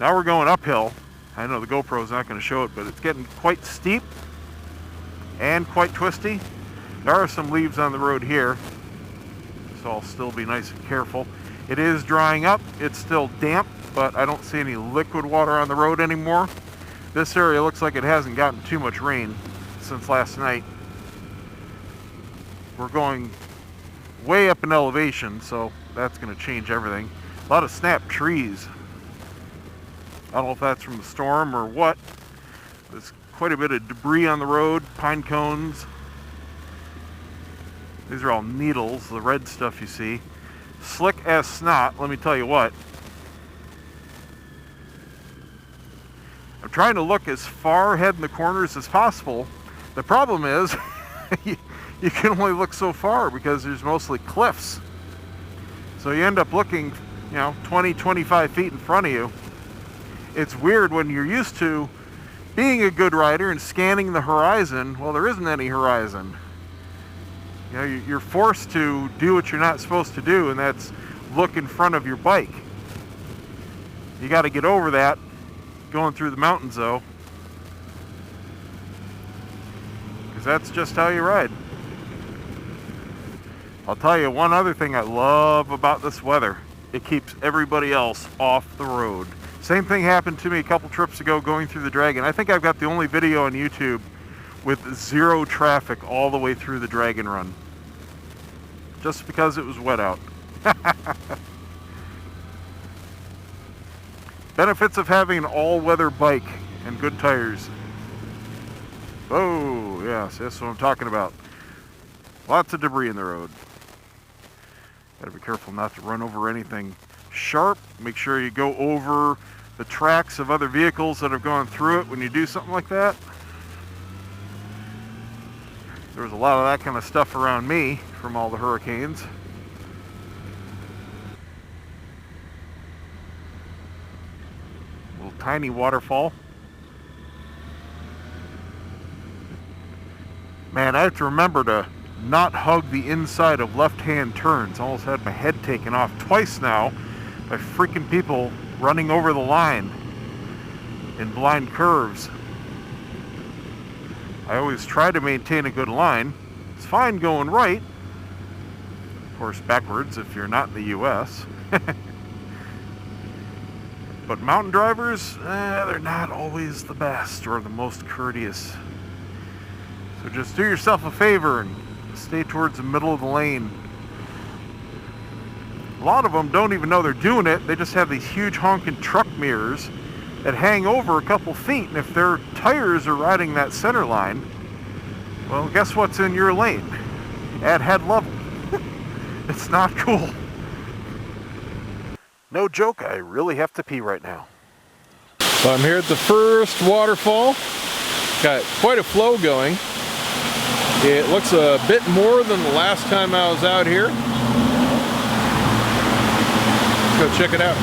Now we're going uphill. I know the GoPro's not going to show it, but it's getting quite steep and quite twisty. There are some leaves on the road here, so I'll still be nice and careful. It is drying up. It's still damp, but I don't see any liquid water on the road anymore. This area looks like it hasn't gotten too much rain since last night. We're going way up in elevation, so that's going to change everything. A lot of snapped trees. I don't know if that's from the storm or what. There's quite a bit of debris on the road, pine cones. These are all needles, the red stuff you see. Slick as snot, let me tell you what. I'm trying to look as far ahead in the corners as possible. The problem is, you can only look so far because there's mostly cliffs. So you end up looking, 20, 25 feet in front of you. It's weird when you're used to being a good rider and scanning the horizon. Well, there isn't any horizon. You're forced to do what you're not supposed to do, and that's look in front of your bike. You got to get over that going through the mountains, though, because that's just how you ride. I'll tell you one other thing I love about this weather. It keeps everybody else off the road. Same thing happened to me a couple trips ago going through the Dragon. I think I've got the only video on YouTube with zero traffic all the way through the Dragon run. Just because it was wet out. Benefits of having an all-weather bike and good tires. Oh, yes, that's what I'm talking about. Lots of debris in the road. Gotta be careful not to run over anything sharp. Make sure you go over the tracks of other vehicles that have gone through it when you do something like that. There was a lot of that kind of stuff around me from all the hurricanes. Little tiny waterfall. Man, I have to remember to not hug the inside of left-hand turns. I almost had my head taken off twice now by freaking people running over the line in blind curves. I always try to maintain a good line. It's fine going right. Of course, backwards if you're not in the US. But mountain drivers, they're not always the best or the most courteous. So just do yourself a favor and stay towards the middle of the lane. A lot of them don't even know they're doing it. They just have these huge honking truck mirrors that hang over a couple feet, and if their tires are riding that center line, well, guess what's in your lane? At head level. It's not cool. No joke, I really have to pee right now. So I'm here at the first waterfall. Got quite a flow going. It looks a bit more than the last time I was out here. Let's go check it out.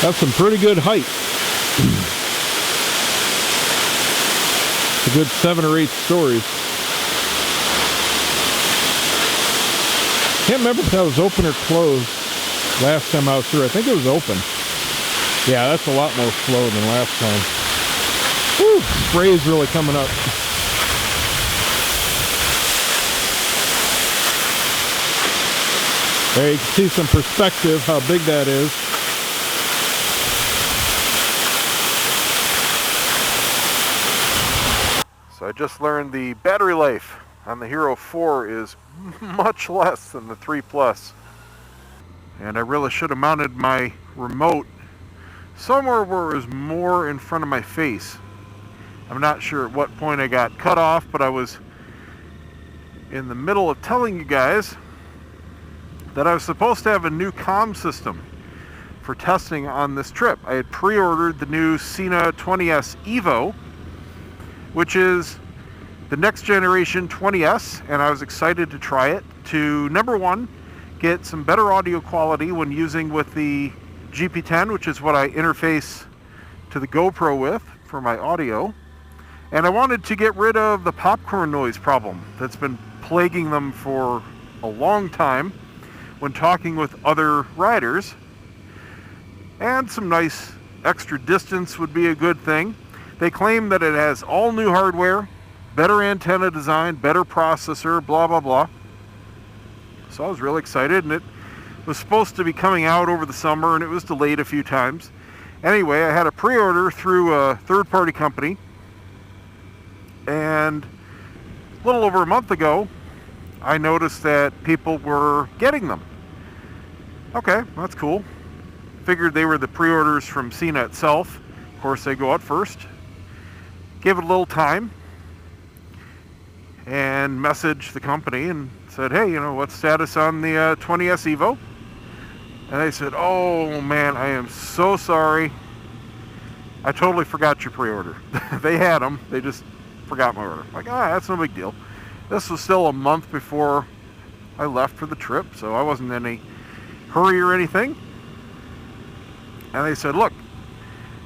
That's some pretty good height. A good 7 or 8 stories. Can't remember if that was open or closed last time I was through. I think it was open. Yeah, that's a lot more flow than last time. Whew, spray is really coming up. There you can see some perspective, how big that is. So I just learned the battery life on the Hero 4 is much less than the 3 Plus. And I really should have mounted my remote somewhere where it was more in front of my face. I'm not sure at what point I got cut off, but I was in the middle of telling you guys that I was supposed to have a new comm system for testing on this trip. I had pre-ordered the new Sena 20S Evo, which is the next generation 20S, and I was excited to try it to, number one, get some better audio quality when using with the GP10, which is what I interface to the GoPro with for my audio. And I wanted to get rid of the popcorn noise problem that's been plaguing them for a long time when talking with other riders. and some nice extra distance would be a good thing. They claim that it has all new hardware, better antenna design, better processor, blah, blah, blah. So I was really excited, and it was supposed to be coming out over the summer, and it was delayed a few times. Anyway, I had a pre-order through a third-party company, and a little over a month ago, I noticed that people were getting them. Okay, that's cool. Figured they were the pre-orders from Sena itself. Of course, they go out first. Gave it a little time and messaged the company and said, hey, what's status on the 20S Evo? And they said, oh man, I am so sorry. I totally forgot your pre-order. They had them, they just forgot my order. Like, that's no big deal. This was still a month before I left for the trip, so I wasn't in any hurry or anything. And they said, look,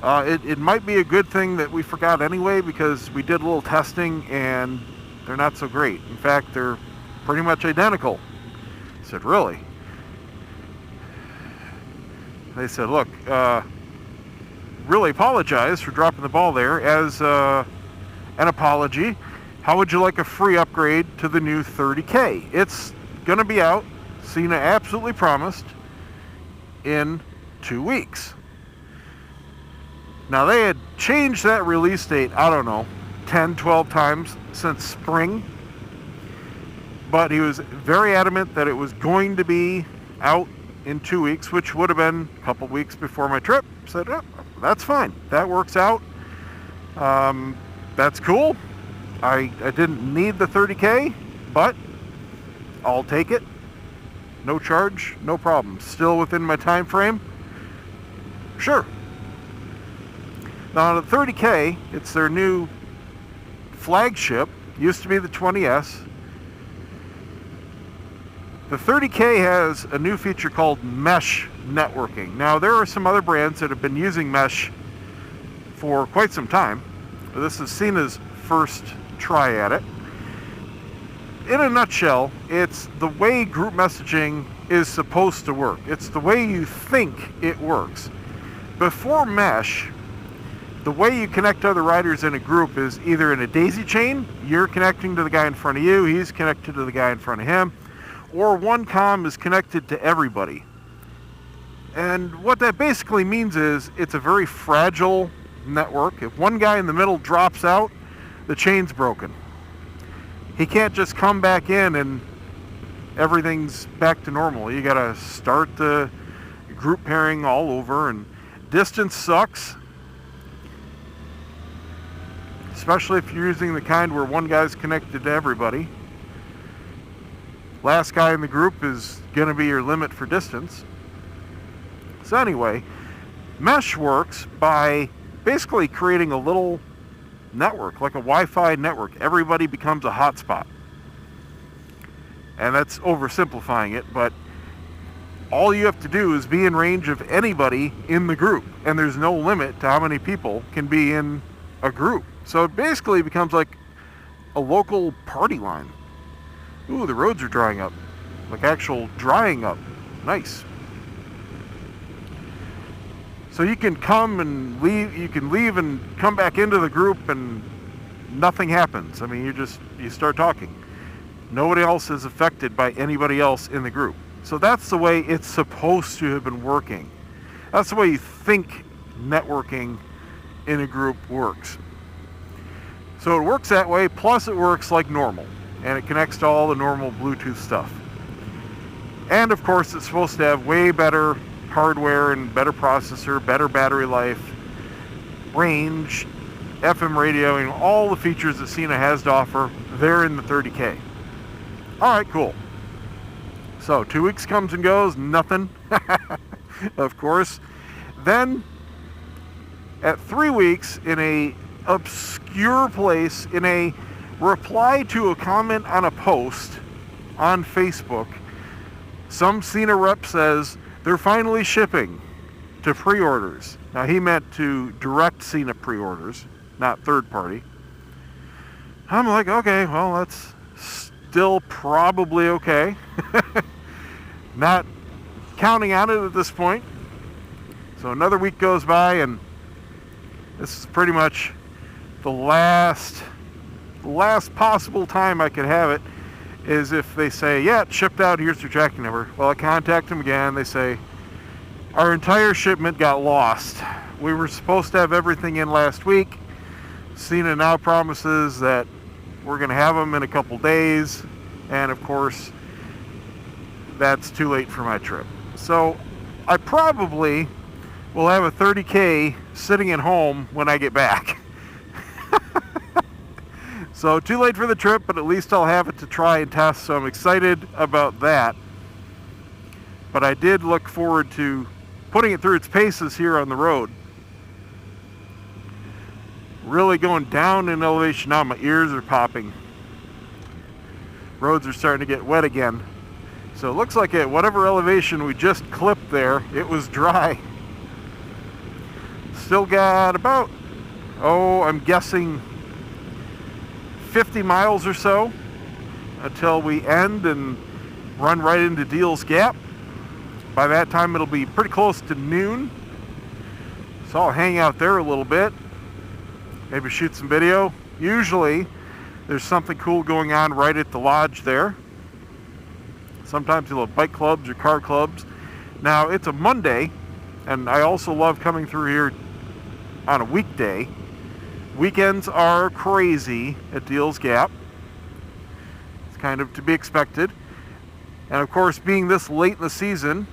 it might be a good thing that we forgot anyway, because we did a little testing and they're not so great. In fact, they're pretty much identical. I said, really? They said, look, really apologize for dropping the ball there. As an apology, how would you like a free upgrade to the new 30K? It's going to be out, Sena absolutely promised, in 2 weeks. Now, they had changed that release date, I don't know, 10, 12 times since spring. But he was very adamant that it was going to be out in 2 weeks, which would have been a couple weeks before my trip. Said, oh, that's fine. That works out. That's cool. I didn't need the 30K, but I'll take it. No charge, no problem. Still within my time frame? Sure. Now, the 30K, it's their new flagship. Used to be the 20S. The 30K has a new feature called mesh networking. Now, there are some other brands that have been using mesh for quite some time. This is Sena's first try at it. In a nutshell, it's the way group messaging is supposed to work. It's the way you think it works. Before mesh, the way you connect other riders in a group is either in a daisy chain, you're connecting to the guy in front of you, he's connected to the guy in front of him, or one comm is connected to everybody. And what that basically means is it's a very fragile network. If one guy in the middle drops out, the chain's broken. He can't just come back in and everything's back to normal. You gotta start the group pairing all over, and distance sucks. Especially if you're using the kind where one guy's connected to everybody. Last guy in the group is going to be your limit for distance. So anyway, mesh works by basically creating a little network, like a Wi-Fi network. Everybody becomes a hotspot. And that's oversimplifying it, but all you have to do is be in range of anybody in the group, and there's no limit to how many people can be in a group. So it basically becomes like a local party line. Ooh, the roads are drying up. Like actual drying up. Nice. So you can come and leave, you can leave and come back into the group and nothing happens. I mean, you start talking. Nobody else is affected by anybody else in the group. So that's the way it's supposed to have been working. That's the way you think networking in a group works. So it works that way, plus it works like normal, and it connects to all the normal Bluetooth stuff. And of course, it's supposed to have way better hardware and better processor, better battery life, range, FM radio, and all the features that Sena has to offer. They're in the 30K. All right, cool. So 2 weeks comes and goes, nothing, of course. Then at 3 weeks, in a obscure place, in a reply to a comment on a post on Facebook, some Sena rep says they're finally shipping to pre-orders. Now, he meant to direct Sena pre-orders, not third party. I'm like, okay, well, that's still probably okay. Not counting on it at this point. So another week goes by, and this is pretty much the last possible time I could have it, is if they say, yeah, it's shipped out, here's your tracking number. Well, I contact them again, they say, our entire shipment got lost. We were supposed to have everything in last week. Sena now promises that we're going to have them in a couple days, and of course, that's too late for my trip. So I probably will have a 30K sitting at home when I get back. So too late for the trip, but at least I'll have it to try and test, so I'm excited about that. But I did look forward to putting it through its paces here on the road. Really going down in elevation now, my ears are popping. Roads are starting to get wet again. So it looks like at whatever elevation we just clipped there, it was dry. Still got about, I'm guessing 50 miles or so until we end and run right into Deal's Gap. By that time it'll be pretty close to noon. So I'll hang out there a little bit, maybe shoot some video. Usually there's something cool going on right at the lodge there. Sometimes you'll have bike clubs or car clubs. Now it's a Monday, and I also love coming through here on a weekday. Weekends are crazy at Deal's Gap. It's kind of to be expected. And of course, being this late in the season,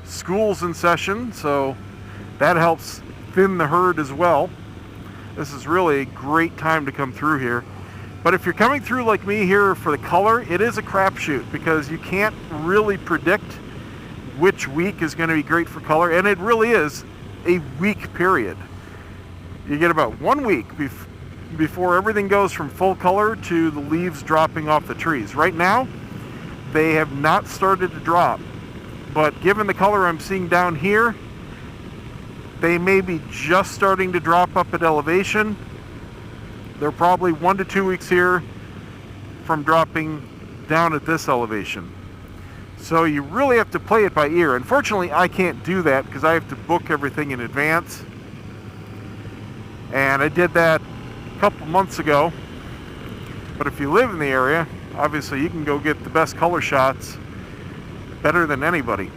school's in session, so that helps thin the herd as well. This is really a great time to come through here. But if you're coming through like me here for the color, it is a crapshoot because you can't really predict which week is going to be great for color, and it really is a week period. You get about 1 week before everything goes from full color to the leaves dropping off the trees. Right now, they have not started to drop, but given the color I'm seeing down here, they may be just starting to drop up at elevation. They're probably 1 to 2 weeks here from dropping down at this elevation. So you really have to play it by ear. Unfortunately, I can't do that because I have to book everything in advance. And I did that a couple months ago. But if you live in the area, obviously you can go get the best color shots better than anybody.